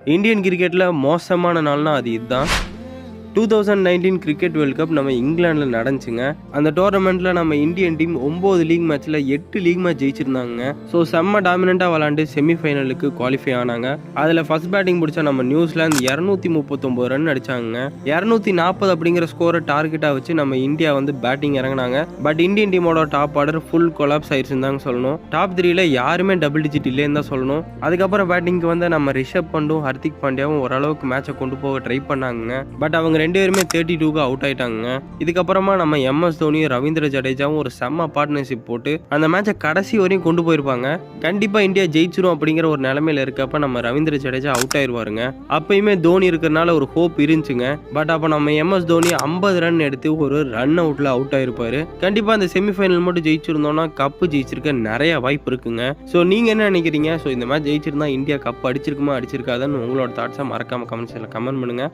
Indian கிரிக்கெட்டில் மோசமான நாள்னா அது இதுதான். 2019 கிரிக்கெட் வேர்ல்ட் கப் நம்ம இங்கிலாண்டில் நடந்துச்சுங்க. அந்த டோர்னமெண்ட்டில் நம்ம இந்தியன் டீம் 9 லீக் மேட்ச்சில் 8 லீக் மேட்ச் ஜெயிச்சிருந்தாங்க. ஸோ செம்ம டாமினண்ட்டாக விளாண்டு செமிஃபைனலுக்கு குவாலிஃபை ஆனாங்க. அதில் ஃபர்ஸ்ட் பேட்டிங் பிடிச்ச நம்ம நியூசிலாந்து 239 ரன் அடித்தாங்க. 240 அப்படிங்கிற ஸ்கோரை டார்கெட்டாக வச்சு நம்ம இந்தியா வந்து பேட்டிங் இறங்கினாங்க. பட் இந்தியன் டீமோட டாப் ஆர்டர் ஃபுல் கொலாப்ஸ் ஆயிடுச்சுன்னு தாங்க சொல்லணும். டாப் 3ல யாருமே டபுள் டிஜிட் இல்லைன்னு தான் சொல்லணும். அதுக்கப்புறம் பேட்டிங்க்கு வந்து நம்ம ரிஷப் பண்டும் ஹர்திக் பாண்டியாவும் ஓரளவுக்கு மேட்சை கொண்டு போக ட்ரை பண்ணாங்க. பட் அவங்க 2 பேருமே 32க்கு அவுட் ஆயிட்டாங்க. இதுக்கப்புறமா நம்ம MS தோனியும் ரவீந்திர ஜடேஜாவும் ஒரு செம்ம பார்ட்னர்ஷிப் போட்டு அந்த மேட்சை கடைசி வரையும் கொண்டு போயிருப்பாங்க. கண்டிப்பா இந்தியா ஜெயிச்சிரும் அப்படிங்கிற ஒரு நிலைமையில இருக்கப்ப நம்ம ரவீந்திர ஜடேஜா அவுட் ஆயிருவாருங்க. அப்பயுமே தோனி இருக்கிறனால ஒரு ஹோப் இருந்துச்சுங்க. பட் அப்ப நம்ம MS தோனி 50 ரன் எடுத்து ஒரு ரன் அவுட்ல அவுட் ஆயிருப்பாரு. கண்டிப்பா அந்த செமிஃபைனல் மட்டும் ஜெயிச்சிருந்தோம்னா கப்பு ஜெயிச்சிருக்க நிறைய வாய்ப்பு இருக்குங்க. ஸோ நீங்க என்ன நினைக்கிறீங்க? ஸோ இந்த மேட்ச் ஜெயிச்சிருந்தா இந்தியா கப் அடிச்சிருக்குமா அடிச்சிருக்காதான்னு உங்களோட தாட்ஸை மறக்காம கமெண்ட்ஸ்ல கமெண்ட் பண்ணுங்க.